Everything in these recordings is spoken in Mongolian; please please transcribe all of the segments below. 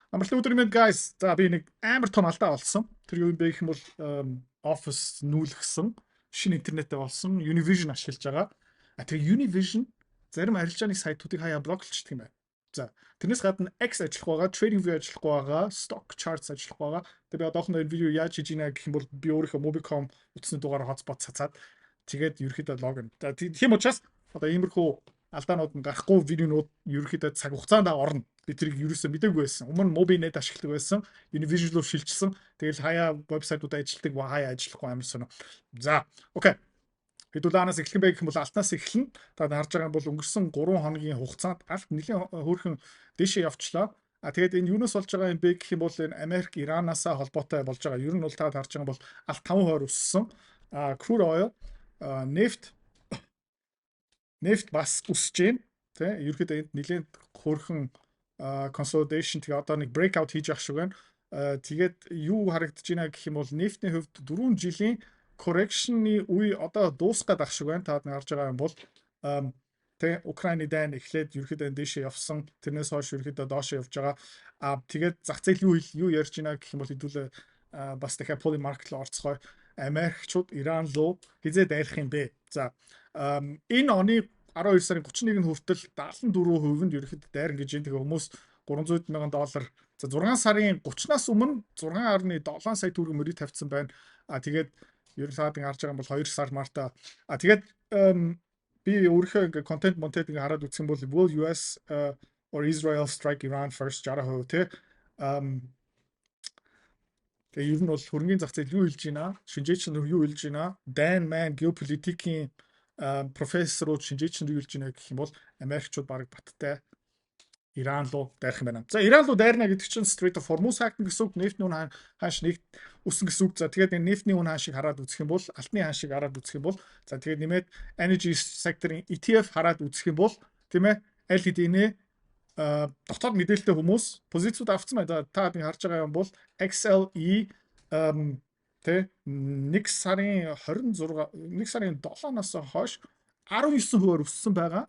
Амарлын өдөр минь guys. За би нэг амар том алдаа олсон. Тэр юу юм бэ гэх юм бол Office нүүлгсэн, шинэ интернетээ болсон, Univision ашиглаж байгаа. Тэр Univision зарим арилжааны сайтуудыг хаяа блоклчдаг юм байна. За тэрнээс гадна X ажиллах байгаа, TradingView ажиллах байгаа, Stock Charts ажиллах байгаа. Тэгээ би одоохондоо энэ видео яаж хийж ийнэ гэх юм бол би өөрийнхөө Mobicom утасны дугаараар hotspot цацаад тэгээд ерөөхдөө логин. За тийм учраас одоо иймэрхүү алдаанууд нь гарахгүй видеонууд ерөөхдөө цаг хугацаанд орно. Би тэрийг ерөөсөө мэдээгүй байсан. Өмнө Mobinet ашигладаг байсан. Univision руу шилжсэн. Тэгэл хаяа вебсайтууд ажилладаг, хаяа ажиллахгүй амар сонио. За, окей. Хэдүүлээс эхлэх юм бэ гэх юм бол алтнаас эхэлнэ. Та харж байгаа юм бол өнгөрсөн 3 хоногийн хугацаанд алт нэлийн хөөрхөн дэшээ явчлаа. Тэгээд энэ юунаас болж байгаа юм бэ гэх юм бол энэ Америк Иранаас холбоотой болж байгаа. Ер нь бол та харж байгаа юм бол алт 5% өссөн. Crude oil, нефт бас өсөж байна. Тэ ерөөхдөө энд нэлээд хөөрхөн consolidation тэгээ одоо нэг breakout хийж явах шиг байна. Тэгээд юу харагдаж байна гэх юм бол нефтний хувьд 4 жилийн correction-ы үе одоо дуусгаад ах шиг байна. Та харж байгаа юм бол тэ Украины дайн эхлээд ерөөхдөө дэшээ явсан. Тэрнээс хойш ерөөхдөө доошоо явж байгаа. Тэгээд зах зээл юу ярьж байна гэх юм бол хэдүүлээ бас дахиад poly market руу орцгоё. Америкчууд Иран руу хизээ дайрах юм бэ? За энэ оны 12 сарын 31-нд хүртэл 74% нь ерөөхдөө дайрна гэж энэ тэгээ хүмүүс $300,000 за 6 сарын 30-наас өмнө 6.7 сая төгрөг мөрийг тавьсан байна. Тэгээд ер нь саадын харж байгаа юм бол 2 сар марта. Тэгээд би өөрийнхөө ингээ контент монтет ингээ хараад үзсэн бол will US or Israel strike Iran first 60% тий. Тэгээ ер нь бол хөрөнгөний зах зээл юу хэлж байна? Шинжээч нар юу хэлж байна? Дайн man геополитикийн профессорууд шинжээч нар юу хэлж байна гэх юм бол Америкчууд баг баттай Иран руу дайрах юм байна. За Иран руу дайрна гэдэг чинь Strait of Hormuz хаагдана гэсэн үг, нефтний үн хааш нэг өснө гэсэн үг. За тэгээд энэ нефтний үн хаашийг хараад үзэх юм бол, алтны хаашийг хараад үзэх юм бол, за тэгээд нэмээд energy sector-ын ETF хараад үзэх юм бол, тийм ээ, аль хэдийнэ дотоод мэдээлэлтэй хүмүүс позициуд авцсан байна. Та харж байгаа юм бол XLE тэ 1 сарын 26 1 сарын 7-наас хойш 19% өссөн байгаа.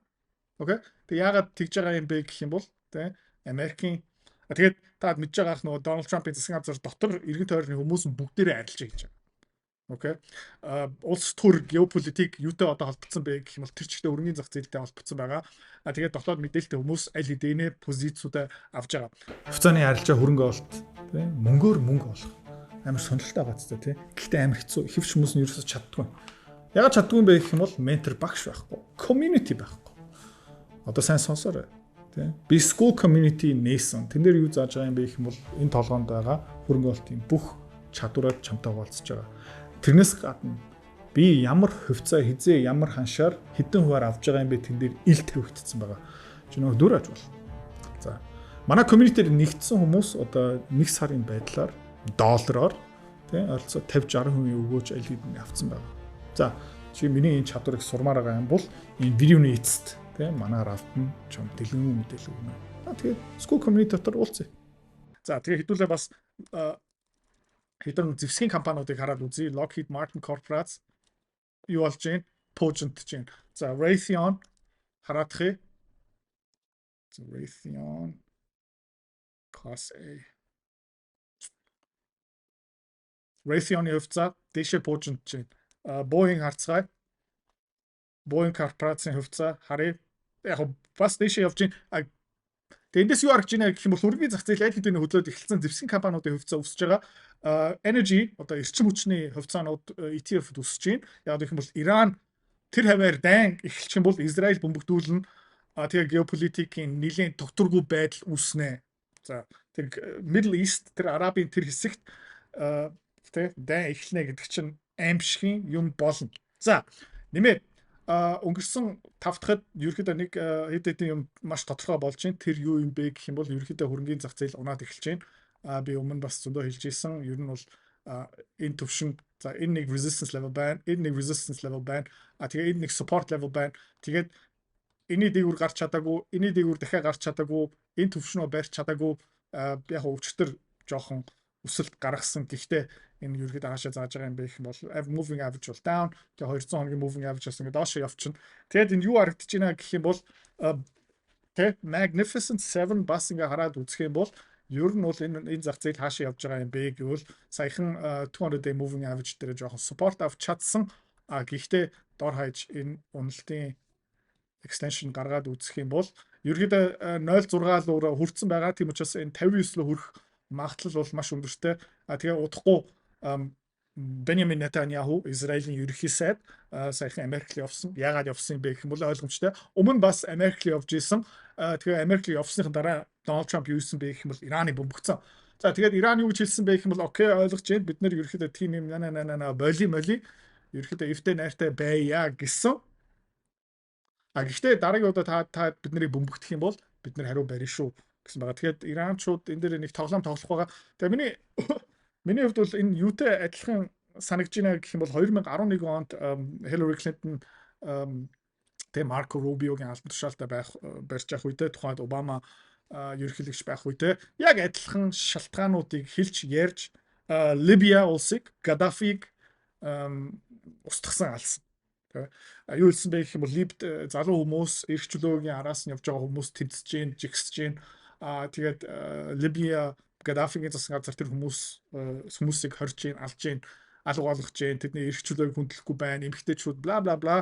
Окей. Тэг яагаад тэгж байгаа юм бэ гэх юм бол тэ Америкийн тэгээд та мэдж байгаах нөгөө Дональд Трампын засгийн газар дотор иргэн тойрны хүмүүс бүгдээрээ арилж гэж байгаа. Окей. Улс төр геополитик юутай одоо холбогдсон бэ гэх юм бол тэр чигтээ өргөний зах зээлтэй холбогдсон байгаа. Тэгээд дотоод мэдээлэлтэй хүмүүс аль хэдийнэ позициудаа авж байгаа. Хувьцааны арилжаа хөрөнгө олт тий мөнгөөр мөнгө олох амар сонирхолтой байгаа ч тий. Гэхдээ амар хэцүү. Хэвч хүмүүс нь ерөөсөж чаддгүй. Ягаад чаддгүй юм бэ гэх юм бол ментор багш байхгүй. Community байхгүй. Одоо сайн сонсоорой. Тий. Би school community нээсэн. Тэн дээр юу зааж байгаа юм бэ гэх юм бол энэ толгоонд байгаа хөрөнгө олтын бүх чадвараар чамтай хуваалцаж байгаа. Тэрнээс гадна би ямар хувьцаа хизээ ямар ханшаар хэдэн хуваар авж байгаа юм бэ тэн дээр ил тавигдсан байгаа. Чи нөгөө дүр аж бол. За. Манай community-ээр нэгдсэн хүмүүс одоо 1 сарын байдлаар доллараар тий ойролцоо 50-60% өгөөж аль хэдийн авцсан байгаа. За, чи миний энэ чадварыг сурмаар байгаа юм бол энэ видеоны эцэст тий манаар автна чам дэлгэн мэдээлэл өгнө. Тэгээд school community дотор уулзъя. За, тэгээд хэдүүлээ бас хэдэн зэвсгийн компаниудыг хараад үзье. Lockheed Martin Corporation юу болж байна? Pogent гэж байна. За, Raytheon хараадах. За, Raytheon Class A. Raytheon-ы хувьцаа дэшээ Pogent гэж байна. Boeing харцгаая. Boeing Corporation хувьцаа харъя. Яг бас дэшээ явж байна. Тэгээд эндээс юу харагдж байна гэх юм бол хөрөнгөний зах зээл аль хэдийн хөдлөөд эхэлсэн зэвсгийн компаниудын хувьцаа өсөж байгаа. Energy одоо эрчим хүчний хувьцаанууд ETF-д өсөж байна. Яг гэх юм бол Иран тэр хаваар дайн эхэлчих юм бол Израиль бөмбөгдүүлнэ. Тэгээ геополитикийн нэлийн докторгүй байдал үүснэ. За тэр Middle East тэр Арабын тэр хэсэгт тэ дайн эхэлнэ гэдэг чинь аимшигын юм болно. За нэмээд өнгөрсөн 5 дахад ерөөхдөө нэг хэд хэдэн юм маш тодорхой болж байна. Тэр юу юм бэ гэх юм бол ерөөхдөө хөрөнгөний зах зээл унаад эхэлж байна. Би өмнө бас зөндөө хэлж ирсэн. Ер нь бол энэ төвшин за энэ нэг resistance level байна. Энэ нэг resistance level байна. Тэгээ энэ нэг support level байна. Тэгээд энэний дээгүүр гарч чадаагүй, энэний дээгүүр дахиад гарч чадаагүй, энэ төвшнөө барьж чадаагүй яг өчтөр жоохон өсөлт гаргасан. Гэхдээ энэ ерөөхдөө хаашаа зааж байгаа юм бэ гэх юм бол moving average бол down. Тэгээ 200 хоногийн moving average-аас ингээд доошо явчихна. Тэгээд энэ юу харагдаж байна гэх юм бол тэ Magnificent 7 бас ингээд хараад үзэх юм бол Ер нь бол энэ зах зээл хаашаа явж байгаа юм бэ гэвэл саяхан 200 day moving average дээр жоохон support авч чадсан. Гэхдээ дор хаяж энэ уналтын extension гаргаад үзэх юм бол ерөөдөө 0.6 руу хүрсэн байгаа. Тийм учраас энэ 59 руу хүрэх магадлал бол маш өндөртэй. Тэгээ удахгүй Беньямин Нетаньяху Израилийн ерөнхий сайд саяхан Америк руу явсан. Яагаад явсан юм бэ гэх юм бол ойлгомжтой. Өмнө бас Америк руу явж исэн. Тэгээ Америк руу явсныхан дараа Дональд Трамп юу хийсэн бэ гэх юм бол Ираны бөмбөгцөн. За тэгээд Иран юу гэж хэлсэн бэ гэх юм бол окей ойлгож байна. Бид нэр ерөнхийдөө тийм юм боли ерөнхийдөө эвтэй найртай байя гэсэн. Гэхдээ дараагийн удаа та бид нарыг бөмбөгдөх юм бол бид нар хариу барина шүү гэсэн байгаа. Тэгээд иранчууд энэ дээр нэг тоглоом тоглох байгаа. Тэгээ миний хувьд бол энэ юутай адилхан санагдж байна гэх юм бол 2011 онд Hillary Clinton тэгээ Марко Рубиогийн албан тушаалтай барьж явах үедээ тухайд Обама ерөнхийлөгч байх үедээ яг адилхан шалтгаануудыг хэлж ярьж Либия улсыг Гаддафиг устгасан алсан. Юу хэлсэн бэ гэх юм бол Либд залуу хүмүүс эрх чөлөөгийн араас нь явж байгаа хүмүүс тэмцэж гин, жигсэж гин. Тэгээд Либия Гаддафигийн засаг газар тэр хүмүүсийг хорж гин, алж гин, алга болгож гин, тэдний эрх чөлөөг хүндлэхгүй байна, эмэгтэйчүүд бла бла бла.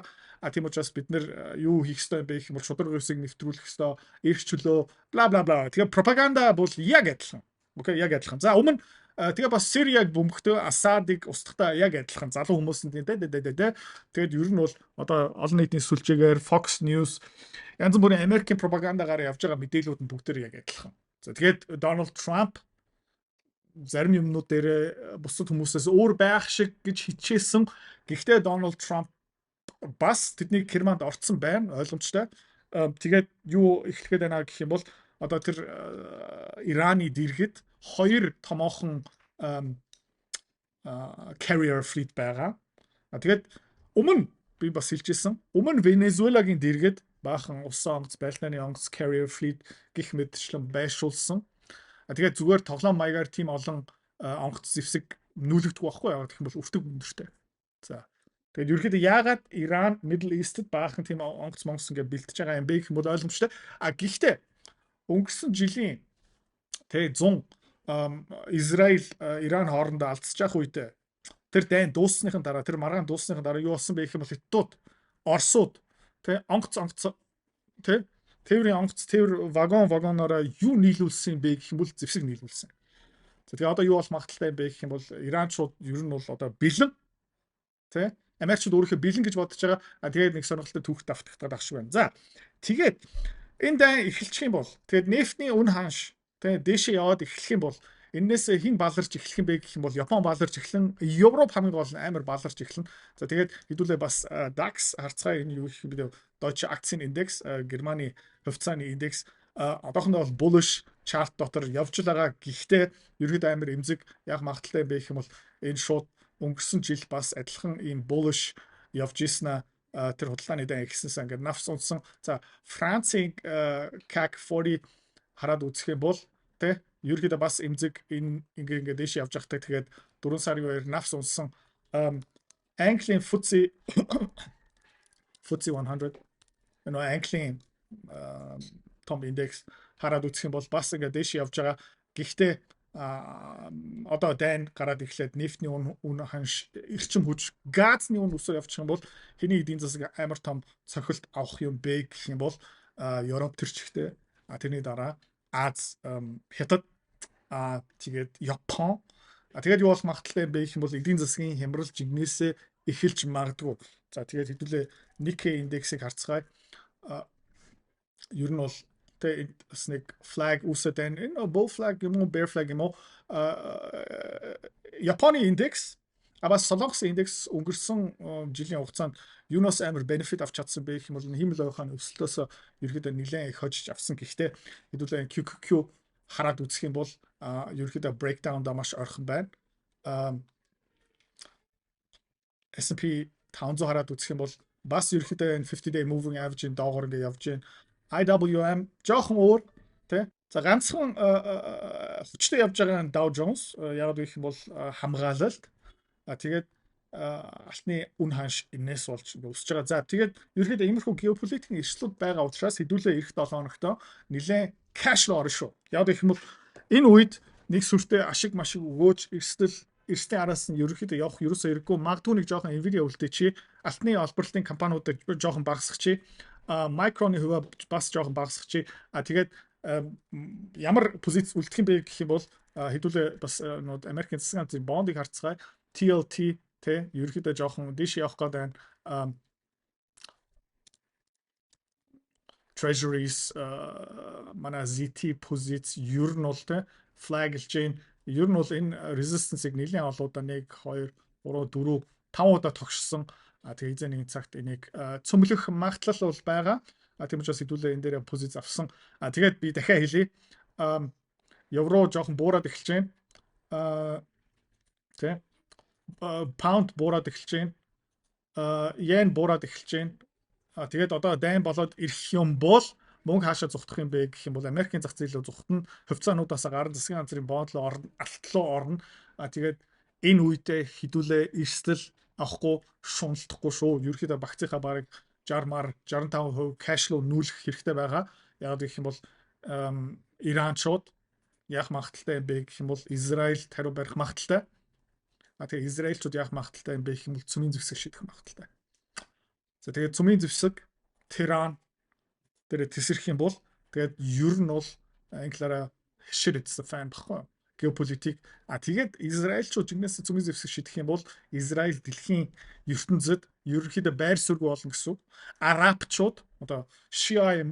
Тийм учраас бид нэр юу хийх ёстой юм бэ гэх юм бол шудраг үсийг нэвтрүүлэх ёстой, эрх чөлөө бла бла бла. Тэгээд пропаганда бол яг адилхан. Окей, яг адилхан. За өмнө тэгээ бас Сириаг бөмбөгтөө Асадыг устгахтаа яг адилхан залуу хүмүүс нь тэгээд ер нь бол одоо олон нийтийн сүлжээгээр Fox News янз бүрийн Америкийн пропагандагаар явж байгаа мэдээлүүд нь бүгдээр яг адилхан. За тэгээд Donald Trump зарим юмнууд дээр бусад хүмүүсээс өөр байх шиг гэж хичээсэн. Гэхдээ Donald Trump бас тэдний керманд орцсон байна, ойлгомжтой. Тэгээд юу эхлэхэд байна гэх юм бол одоо тэр Ираны дэргэд 2 томоохон carrier fleet байгаа. Тэгээд өмнө би бас хэлжсэн. Өмнө Венезуелагийн дэргэд баахан усан онгоц, байлдааны онгоц carrier fleet гих мэтчлэн байршуулсан. Тэгээд зүгээр тоглоом маягаар тийм олон онгоц зэвсэг нүүлэгдэх байхгүй яа гэх юм бол өвтөг өндөртэй. За. Тэгээд ерөөхдөө яагаад Иран, Middle East-д баахан тийм онгоц монгос ингээд бэлтэж байгаа юм бэ гэх юм бол ойлгомжтой. Гэхдээ өнгөрсөн жилийн тэг 100 Израиль Иран хоорондоо алдсаж явах үедээ тэр дайн дууссныхын дараа тэр маргаан дууссныхын дараа юу болсон бэ гэх юм бол Хятадууд, Оросууд тэг онгоц тэг тээврийн онгоц тээвэр вагонороо юу нийлүүлсэн бэ гэх юм бол зэвсэг нийлүүлсэн. За тэгээ одоо юу бол магадaltaй юм бэ гэх юм бол Иранчууд ер нь бол одоо бэлэн тэг Америкчууд өөрөөхөө бэлэн гэж бодож байгаа. Тэгээд нэг сонирхолтой түүх давтагдаад ах шиг байна. За тэгээд энэ дайн эхэлчих юм бол тэгээд нефтний үн ханш тэгээд дээшээ яваад эхлэх юм бол энээс хин баларч эхлэх юм бэ гэх юм бол Япон баларч эхлэн, Европ хамгийн гол нь амар баларч эхлэн. За тэгээд хэдүүлээ бас DAX харцгаа энэ юу гэх юм бэ? Deutsche Aktienindex, Германы хувьцааны индекс одоохондоо бол bullish chart дотор явж байгаа. Гэхдээ ерөөд амар эмзэг яг магадaltaй юм бэ гэх юм бол энэ шууд өнгөрсөн жил бас адилхан ийм bullish явж ийсэн тэр худалдааны дан ихсэнсэн ингээд навс унсан. За Францын CAC 40 хараад үзэх юм бол тэ ерөөдөө бас эмзэг энэ ингээд дэш явж байхдаа тэгээд 4 сарын 2 навс унсан. Английн FTSE 100 Английн том индекс хараад үзэх юм бол бас ингээд дэш явж байгаа. Гэхдээ одоо дайн гараад эхлээд нефтний үн ханш эрчим хүч газны үн өсөөр явчих юм бол хэний эдийн засаг амар том цохилт авах юм бэ гэх юм бол Европ төр чигтээ тэрний дараа Аз, Хятад тэгээд Япон тэгээд юу бол магадaltaй юм бэ гэх юм бол эдийн засгийн хямрал жигнэсээ эхэлж магадгүй. За тэгээд хэдүүлээ Nikkei индексийг харцгаая. Ер нь бол тэг бас нэг flag үсэт энэ bull flag юм уу bear flag юм уу Японы индекс бас Солонгосын индекс өнгөрсөн жилийн хугацаанд юунаас амар benefit авч чадсан бэ гэх юм бол хиймэл ойхоны өсөлтөөс ерөөдөө нэлээд их хожиж авсан. Гэхдээ хэдүүлээ QQQ хараад үзэх юм бол ерөөдөө breakdown да маш ойрхон байна. S&P 500 хараад үзэх юм бол бас ерөөдөө 50 day moving average-ийн доогоор ингэ явж байна. IWM жоохон өөр тий. За ганцхан хүчтэй явж байгаа Dow Jones яг гэх юм бол хамгаалалт. Тэгээд алтны үн ханш энэс болж өсөж байгаа. За тэгээд ерөөдөө иймэрхүү геополитикийн эрсдлүүд байгаа учраас хэдүүлээ эх 7 хоногт нэлээд cash руу орно шүү. Яг гэх юм бол Энэ үед нэг сүртэй ашиг машиг өгөөж эрсдлийн араас нь ерөөхдөө явах ерөөсөө хэрэггүй. Магадгүй нэг жоохон Nvidia үлдээчи, алтны олборлолтын компаниудыг жоохон багасгачи, Micron-ы хувьд бас жоохон багасгачи. Тэгээд ямар позиц үлдэх юм бэ гэх юм бол хэдүүлээ бас Америкийн засгийн газрын бондыг харцгаая. TLT тэ ерөөхдөө жоохон дэш явах гэдэг байна. Treasuries манай ZT позиц ер нь бол тэ flag-лж Jain ер нь бол энэ resistance-ыг нэлээд олон удаа 1 2 3 4 5 удаа тогшсон. Тэгээ эзэн нэг цагт энийг цөмлөх магадлал бол байгаа. Тийм учраас хэдүүлээ энэ дээр позиц авсан. Тэгээд би дахиад хэлье. Евро жоохон буураад эхэлж байна. Тэ паунд буураад эхэлж байна. Йен буураад эхэлж байна. Тэгээд одоо дайн болоод ирэх юм бол мөнгө хаашаа зүхтах юм бэ гэх юм бол Америкийн зах зээл рүү зүхтана, хувьцаануудаас гарна, засгийн газрын бонд руу орно, алтлуу орно. Тэгээд энэ үедээ хідүүлээ эрсдэл авахгүй шуналтахгүй шүү. Ерөнхийдөө багцынхаа бараг 60-65% кэш руу нүүлэх хэрэгтэй байгаа. Яг гэх юм бол Иранчууд яах магадaltaй юм бэ гэх юм бол Израиль хариу барих магадaltaй. Тэгээд Израильчууд яах магадaltaй юм бэ гэх юм бол цөмийн зэвсэг шийдэх магадaltaй. За тэгээд цөмийн зэвсэг Теран дээр тесрэх юм бол тэгээд ер нь бол англиараа shit it's the fan баггүй геополитик тэгээд Израильчууд жигнэс цөмийн зэвсэг шийдэх юм бол Израиль дэлхийн ертөнцид ерөнхийдөө байр суурь болно гэсэн. Арабчууд одоо Шиа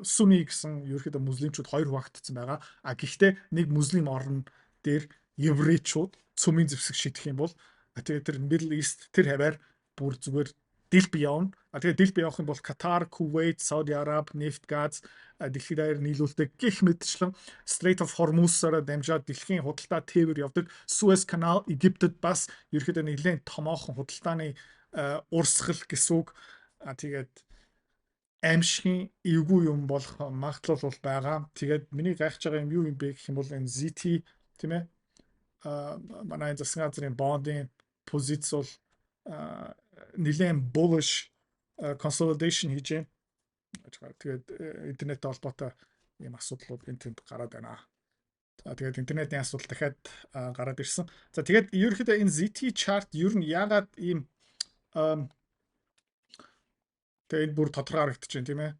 Сүни гэсэн ерөнхийдөө муслимчууд хоёр хуваагдсан байгаа. Гэхдээ нэг муслим орн дээр еврейчууд цөмийн зэвсэг шийдэх юм бол тэгээд тэр Middle East тэр хаваар бүр зүгээр дил бий явна. Тэгээд дил бий явах юм бол Катар, Кувейт, Сауди Араб, нефт, газ дэлхийд даяар нийлүүлдэг гэх мэтчлэн Strait of Hormuz-аар дамжаад дэлхийн худалдаа тээвэр явдаг. Суэц канал Египтэд бас ерөөхдөө нэлээд томоохон худалдааны урсгал гэсэн үг. Тэгээд аимшигын эвгүй юм болох магадлал бол байгаа. Тэгээд миний гайхаж байгаа юм юу юм бэ гэх юм бол энэ ZT тийм ээ. Манай засгийн газрын бондын позиц бол нэлээд bullish consolidation хийж байна. Тэгээд интернет холбоотой ийм асуудлууд энэ тэнд гараад байна. За тэгээд интернетийн асуудал дахиад гараад ирсэн. За тэгээд ерөнхийдөө энэ ZT chart ер нь яагаад ийм тэгээд бүр тодорхой харагдаж байна тийм ээ.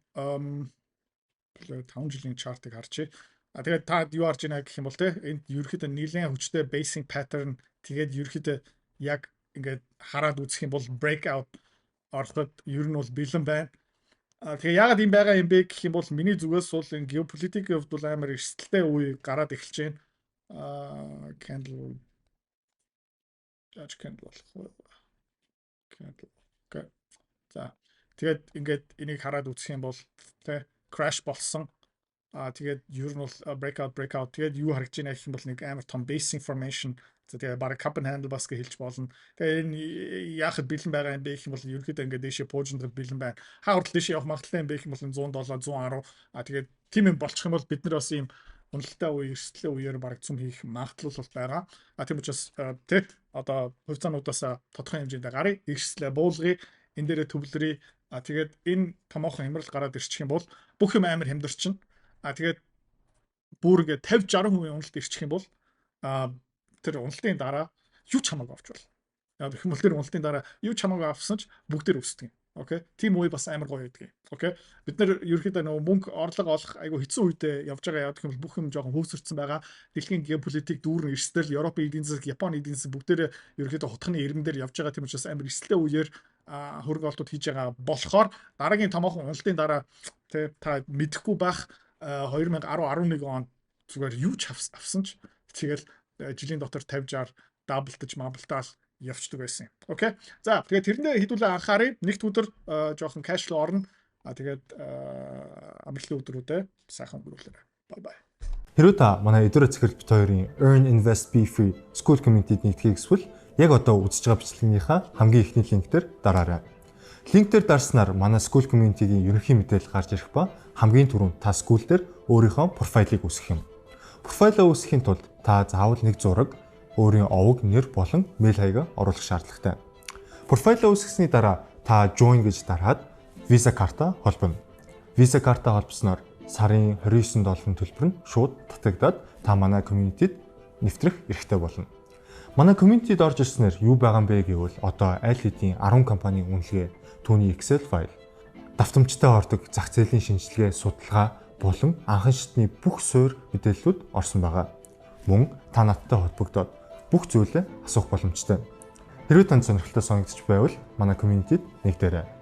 5 жилийн chart-ыг харчээ. Тэгээд та юу харж байна гэх юм бол те энд ерөнхийдөө нэлээд хүчтэй basing pattern тэгээд ерөнхийдөө яг ингээд хараад үзэх юм бол breakout ороход ер нь бол бэлэн байна. Тэгээ яагаад юм байгаа юм бэ гэх юм бол миний зүгээс бол энэ геополитикийн хувьд бол амар эрсдэлтэй үе гараад эхэлж байна. Candle болох. Candle. За тэгээд ингээд энийг хараад үзэх юм бол тэ crash болсон. Тэгээд ер нь бол breakout тэгээд юу харагдж байна гэх юм бол нэг амар том basing formation. За тэгээ бараг cup and handle бас гэж хэлж болно. Тэгээ энэ яахад бэлэн байгаа юм бэ гэх юм бол ерөнхийдөө ингээд дэшээ пуужинд бэлэн байна. Хаагур дэшээ явах магадлалтай юм бэ гэх юм бол 107 110 тэгээд тийм юм болчих юм бол бид нар бас ийм уналттай үе эрсдлийн үеэр бараг цөм хийх магадлал бол байгаа. Тийм учраас тэг одоо хувьцаануудаас тодорхой хэмжээнд гарыг эрсдлээ буулгая энэ дээрээ төвлөрье. Тэгээд энэ томоохон хямрал гараад ирчих юм бол бүх юм амар хямдарчин. Тэгээд бүр ингээд 50-60% уналт ирчих юм бол тэр уналтын дараа юу ч хамаагүй авч бол. Яг их мөл тэр уналтын дараа юу ч хамаагүй авсан ч бүгдээр өсдөг юм. Окей. Тим үе бас амар гоё байдаг. Окей. Бид нар ерөөхдөө нөгөө мөнгө орлого олох айгу хэцүү үедээ явж байгаа яадаг юм бол бүх юм жоохон хөөсөрцөн байгаа. Дэлхийн геополитик дүүрэн эрсдэл, Европын эдийн засаг, Японы эдийн засаг бүгдээр ерөөхдөө хутганы иргэн дээр явж байгаа. Тийм учраас амар эрсдэлтэй үеэр хөрөнгө оруулалт хийж байгаа болохоор дараагийн томоохон уналтын дараа та мэдэхгүй байх 2010-11 он зүгээр юу ч авсан ч тэгэл жилийн дотор 50-60 даблтаж маблтаал явцдаг байсан юм. Окей. За тэгээд тэрэндээ хэдүүлээ анхаарай. Нэгд өдөр жоохон кэш руу орно. Тэгээд амралтын өдрүүдэд сайхан өнгөрүүлээрэй. Bye bye. Хэрвээ та манай эдгээр цэцэрлэг бит хоёрын Earn Invest Be Free School Community-д нэгдэхийг эсвэл яг одоо үзэж байгаа бичлэгийнхаа хамгийн ихний линктээр дараарай. Линктээр дарснаар манай School Community-гийн ерөнхий мэдээлэл гарч ирэх ба хамгийн түрүүнд та school дээр өөрийнхөө профайлыг үүсгэх юм. Профайлаа үүсгэхийн тулд та заавал нэг зураг, өөрийн овог, нэр болон мэйл хаягаа оруулах шаардлагатай. Профайлаа үүсгэсний дараа та join гэж дараад Visa карта холбоно. Visa карта холбосноор сарын $29 төлбөр нь шууд татагдаад та та манай community-д нэвтрэх эрхтэй болно. Манай community-д орж ирснээр юу байгаа юм бэ гэвэл одоо аль хэдийн 10 компанийн үнэлгээ, түүний Excel файл, давтамжтай ордог зах зээлийн шинжилгээ, судалгаа болон анхан шатны бүх суурь мэдээллүүд орсон байгаа. Мөн та надтай холбогдоод бүх зүйлээ асуух боломжтой. Хэрвээ танд сонирхолтой санагдчих байвал манай community-д нэгдээрэй.